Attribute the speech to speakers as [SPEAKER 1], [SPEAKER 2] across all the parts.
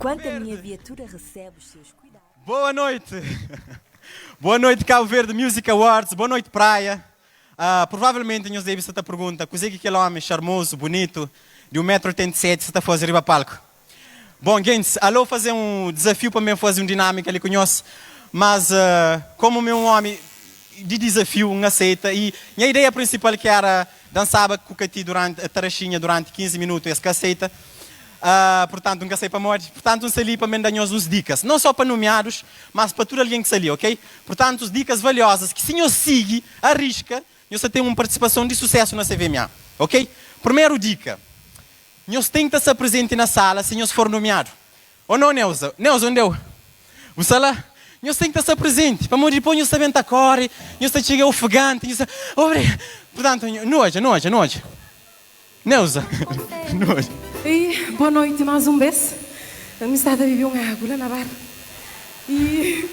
[SPEAKER 1] Enquanto a minha viatura recebe os seus cuidados.
[SPEAKER 2] Boa noite. Boa noite, Cabo Verde Music Awards. Boa noite, praia. Provavelmente nos deve esta pergunta: coisa que aquele homem charmoso, bonito, de 1,87 m, você está fazendo riba palco? Bom, gente, alô fazer um desafio para mim fazer uma dinâmica ali conheço, mas como meu homem de desafio não aceita, e a ideia principal que era dançar com o Cati durante a tarachinha durante 15 minutos, esse que aceita. Portanto, nunca sei para morte. Portanto, não sei para me dar uns dicas, não só para nomeados, mas para todo alguém que se ali, ok? Portanto, as dicas valiosas que se eu siga, arrisca, você tem uma participação de sucesso na CVMA, ok? Primeira dica: nós tem que estar presente na sala se nós for nomeado. Ou não, Neuza? Neuza, onde eu? Você lá? Nós tem que estar presente. Para morrer depois, nós sabemos a cor, nós chega ofegante, nós obrigado. Portanto, noja. Neuza, noja.
[SPEAKER 3] E boa noite, mais um beijo. A minha cidade bebeu uma água lá na barra. E.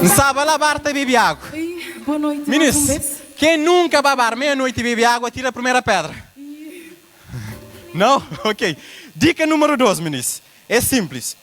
[SPEAKER 2] Não sabe lavar, está beber água.
[SPEAKER 3] E boa noite,
[SPEAKER 2] Meninos,
[SPEAKER 3] mais um beijo.
[SPEAKER 2] quem nunca babar meia-noite e bebe água, tira a primeira pedra. Não? Ok. Dica número 2, meninos. É simples.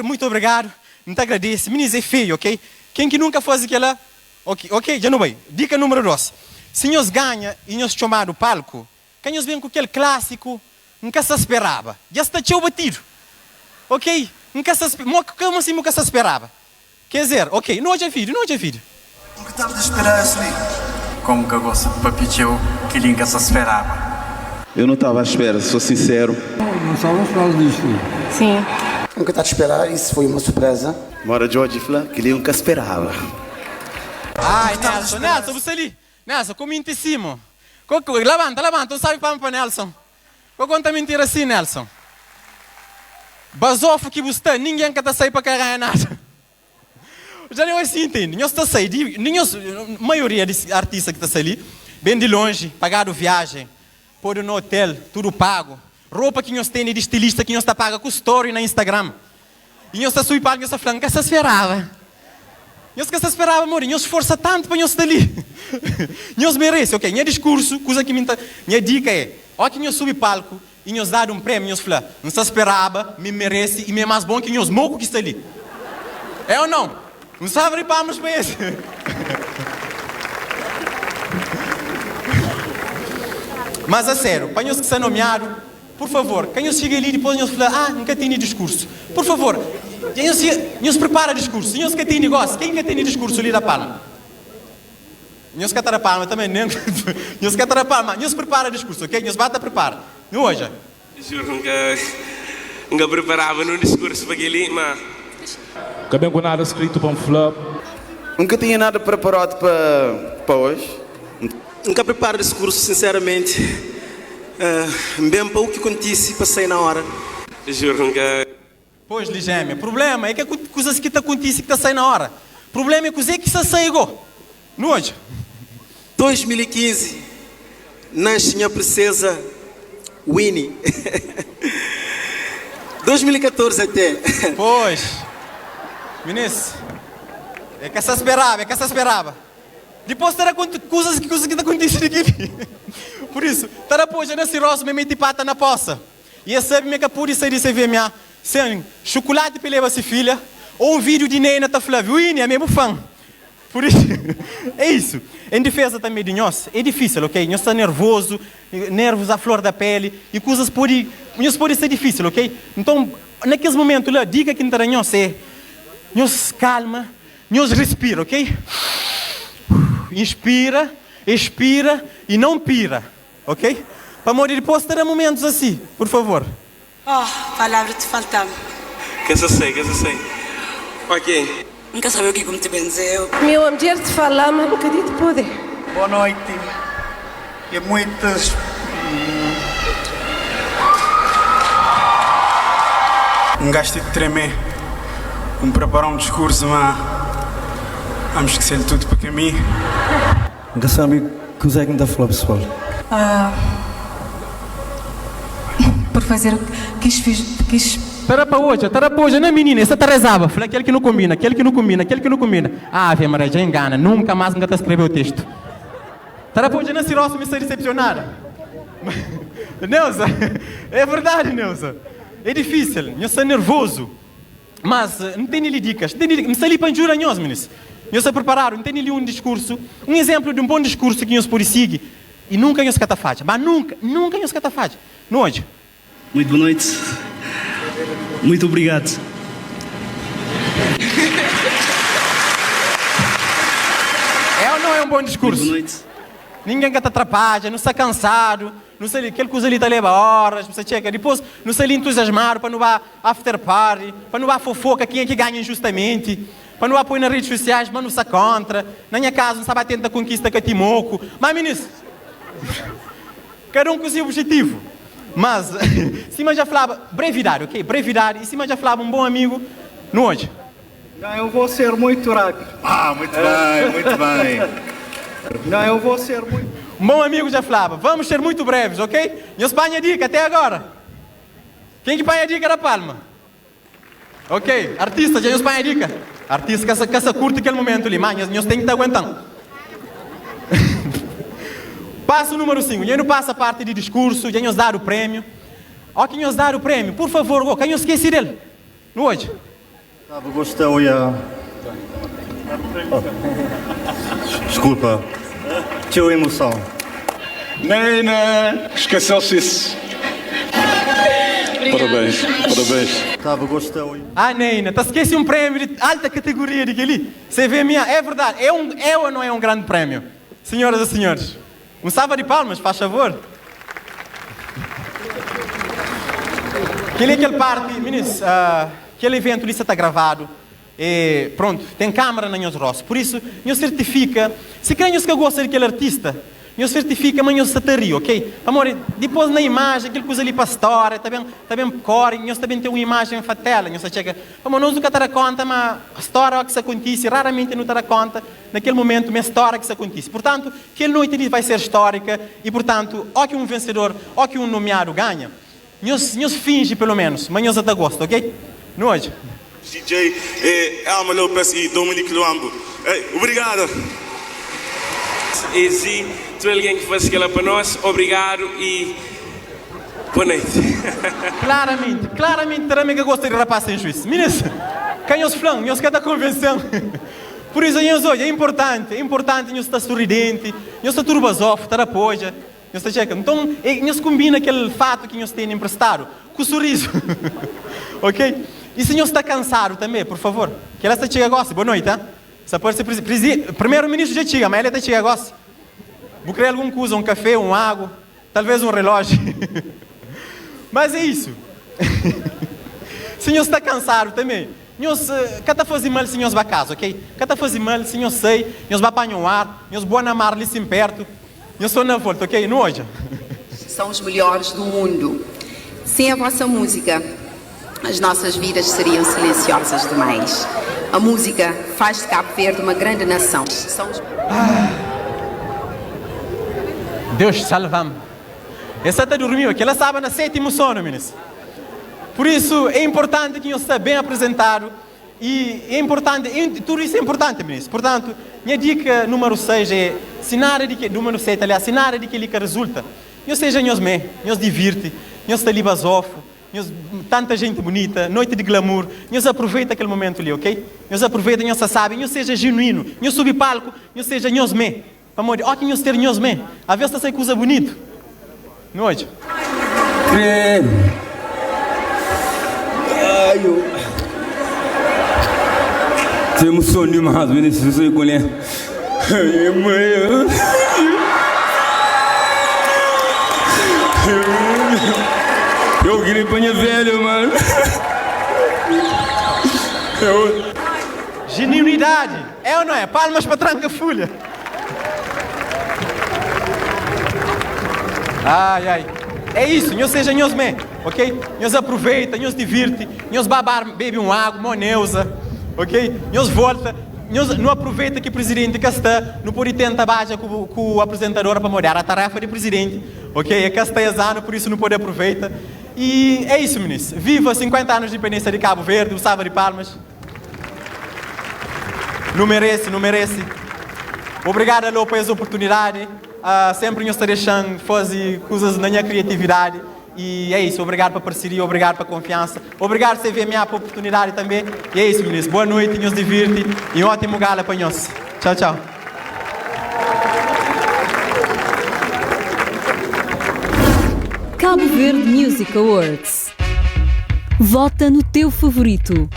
[SPEAKER 2] Muito obrigado. Muito agradeço. Meninos, é feio, ok? Quem que nunca faz aquela... Ok, já não vai. Dica número 2. Se nós ganha e nós chamar o palco, quem nós vem com aquele clássico, nunca se esperava. Já está teu batido. Ok? Nunca se esperava. Como assim nunca se esperava? Quer dizer, ok, não é filho.
[SPEAKER 4] O que estava a esperar assim?
[SPEAKER 5] Como que eu gosto de papiteu que nunca se esperava.
[SPEAKER 6] Eu não estava à espera, sou sincero.
[SPEAKER 7] Não estava à espera disto.
[SPEAKER 3] Sim.
[SPEAKER 4] Nunca estava a esperar, isso foi uma surpresa.
[SPEAKER 6] Mora George Fla, que ele nunca esperava.
[SPEAKER 2] Ai, Nelson, você ali. Nelson, comenta em cima. Levanta, não sabe para Nelson. Qual conta mentira assim, Nelson? Basofo que você tem, ninguém que está sair para ganhar nada. Já não é assim, entende? Nós está sair, a maioria dos artistas que está ali, bem de longe, pagaram viagem, pôr no hotel, tudo pago. Roupa que nós temos de estilista que nós está paga com story na Instagram. E nós está subindo para nós está falando que se esperava. Nós que se esperava, amor, nós esforça tanto para nós estar ali. Nós merece, ok? Minha discurso, coisa que minha dica é, ó que nós subir palco e nós dar um prêmio, nós falamos, não se esperava, me merece e me é mais bom que nós moco que está ali. É ou não? Não sabe abrir palmas para esse. Mas a sério, para nós que são nomeados, por favor, quem nós chega ali depois nós fala, nunca tem discurso. Por favor, nós prepara discurso, nós que tem negócio, quem que tem discurso ali da palma? Nós que está da palma também, né? Nós que está da palma, nós prepara discurso, ok? Nós bata prepara. Não hoje.
[SPEAKER 8] Juro que nunca preparava no discurso para aquele, mas...
[SPEAKER 7] Acabei com nada escrito para um flop.
[SPEAKER 6] Nunca tinha nada preparado para hoje.
[SPEAKER 9] Nunca preparo discurso, sinceramente. Bem para o que acontece, passei na hora.
[SPEAKER 8] Juro que...
[SPEAKER 2] Pois, Ligêmea, o problema é que coisas que acontecem que saem na hora. O problema é que coisas que se saem igual. Não hoje.
[SPEAKER 9] 2015, nasce a princesa Winnie. 2014 até.
[SPEAKER 2] Pois. Ministro, é que se esperava. Depois terá coisas que acontecem aqui. Por isso, terá depois nesse rosto me meti pata na poça. E eu sabe que por isso aí disse minha sem chocolate para levar se filha ou um vídeo de Nena tá falando, Winnie é mesmo fã. Por isso, é isso. Em defesa também de nós, é difícil, ok? Nós estamos nervosos, nervos à flor da pele e coisas podem ser difíceis, ok? Então, naqueles momentos lá, dica que não nós é, nós calma, nós respira, ok? Inspira, expira e não pira, ok? Para morrer depois terá momentos assim, por favor.
[SPEAKER 10] Palavra te faltava.
[SPEAKER 8] Que se sei. Ok.
[SPEAKER 10] Nunca sabia o que como te benzeu.
[SPEAKER 3] Meu amor, te falar, mas nunca te poder.
[SPEAKER 4] Boa noite. E muitas...
[SPEAKER 5] Gasto de tremer. Preparar um discurso, mas... Vamos esquecer tudo para caminho.
[SPEAKER 7] Nunca sabe que o Zé que me dá falar, pessoal.
[SPEAKER 10] Por fazer o que quis.
[SPEAKER 2] Tara para hoje, não é menina, essa tarezava. Fala aquele que não combina. Ave Maria, já engana, nunca mais nunca escreveu o texto. Tara para hoje, não se me ser decepcionada. Neuza, é verdade, Neuza. é difícil, eu sou nervoso. Mas não tem nem dicas, me está ali para jurar nós, meninos. Eu estou preparado, não tem nem um discurso, um exemplo de um bom discurso que nós podemos seguir. E nunca nos catafate, mas nunca nos catafate. Não hoje.
[SPEAKER 11] Muito boa noite. Muito obrigado.
[SPEAKER 2] É ou não é um bom discurso?
[SPEAKER 11] Muito boa noite.
[SPEAKER 2] Ninguém que te atrapalha, não está cansado, não sei aquele coisa ali te leva horas, você checa, depois não sei ali entusiasmado para não vá after party, para não vá fofoca quem é que ganha injustamente, para não vá pôr nas redes sociais, mas não está contra, na minha casa não está batendo a conquista que é Timoco, mas ministro, cada um com o seu objetivo, mas cima já falava brevidade, ok? Brevidade, e cima já falava um bom amigo, no hoje.
[SPEAKER 12] Não, eu vou ser muito rápido.
[SPEAKER 13] Muito bem, muito bem.
[SPEAKER 12] Não, eu vou ser muito...
[SPEAKER 2] Um bom amigo já falava, vamos ser muito breves, ok? E os panha dica até agora. Quem que panha dica da Palma? Ok, artista, já os panha dica. Artista que se curte aquele momento ali, mas nós tem que estar aguentando. Passo número 5, já não passa a parte de discurso, já nos dar o prêmio. Ó, quem nos dar o prêmio, por favor, quem nos esquece dele? No hoje.
[SPEAKER 7] Gostei, Desculpa, tinha emoção.
[SPEAKER 13] Neina, esqueceu-se isso. Parabéns, parabéns.
[SPEAKER 7] Gostei.
[SPEAKER 2] Ah, Neina, tá esquece um prêmio de alta categoria de ali. Você vê minha, é verdade, é ou não é um grande prêmio? Senhoras e senhores, um salva de palmas, faz favor. Aquele parte, meninos, aquele evento ali está gravado. E pronto, tem câmera na nosso rosto. Por isso, nos certifica. Se queremos que gosta daquele artista, nos certifica, mas nos sataria, ok? Amor, depois na imagem, aquele coisa ali para a história, também core, nós também temos uma imagem para a tela. Nós chega, amor, nós nunca terá conta, mas a história que se acontece, raramente não terá conta, naquele momento, uma história que se acontece. Portanto, aquela noite ali vai ser histórica e, portanto, ou que um vencedor, ou que um nomeado ganha, nós finge pelo menos, mas nós até gosta, ok? No hoje.
[SPEAKER 14] DJ Elma Lopes e Dominique Luambo. Obrigado.
[SPEAKER 8] E se tu alguém que faz aquela para nós, obrigado e boa noite.
[SPEAKER 2] Claramente, também que gosta de rapaz sem juízo. Meninas, quem os flan, nós queremos convenção. Por isso, nós hoje, é importante nós estar sorridente, nós estar turbasof, estar apoia, nós estar checa. Então, nós combina aquele fato que nós temos emprestado com o sorriso. Ok? E se nós está cansado também, por favor, que ela está chega agora, boa noite, hein? Se pode ser primeiro-ministro já chega, mas ela está chega agora. Vou criar alguma coisa, um café, um água, talvez um relógio. Mas é isso. Se nós está cansado também, nós, cada fazer mal se nós vai a casa, ok? Cada fazer mal se nós sei, nós vai apanhar um ar, nós boa na mar ali sim perto, nós só na volta, ok? Não hoje.
[SPEAKER 15] São os melhores do mundo. Sem a vossa música, as nossas vidas seriam silenciosas demais. A música faz de Cabo Verde uma grande nação.
[SPEAKER 2] Deus salva-me. Essa está dormindo, aqui ela sabe na sétimo sono, meninas. Por isso é importante que eu esteja bem apresentado. E é importante, tudo isso é importante, meninas. Portanto, minha dica número 6 é, se nada de que, número 7, aliás, se nada de que resulta, nós seja nós me, nós divirte, nós está ali basofo. Tanta gente bonita, noite de glamour, nós aproveita aquele momento ali, ok? Nós aproveita, nós sabe, nós seja genuíno, nós subir palco, nós seja nós me. Para morrer, ó que nós ter nós me. A vez está sai coisa bonito. Noite.
[SPEAKER 7] Creme. Ai, eu... Te emocionei mais, Vinícius, eu colher. Ai, mãe. Eu queria panha velho, mano.
[SPEAKER 2] Genuinidade. É ou não é? Palmas para tranca-folha. Ai, ai. É isso, nós seja nós me, ok? Nós aproveita, nós divirte, nós bebe um água, uma neusa, ok? Nós volta, nós não aproveita que o presidente que está, não pode tentar baixar com o apresentador para mudar a tarefa de presidente, ok? É castelhano, por isso não pode aproveitar. E é isso, meninos. Viva 50 anos de independência de Cabo Verde, o salva de palmas. Não merece, não merece. Obrigado, Lô, por essa oportunidade. Sempre nos deixando fazer coisas na minha criatividade. E é isso, obrigado pela parceria, obrigado pela confiança, obrigado por ver a minha oportunidade também. E é isso, meninos. Boa noite, nos divirte e um ótimo gala para nós. Tchau, tchau.
[SPEAKER 16] Cabo Verde Music Awards. Vota no teu favorito.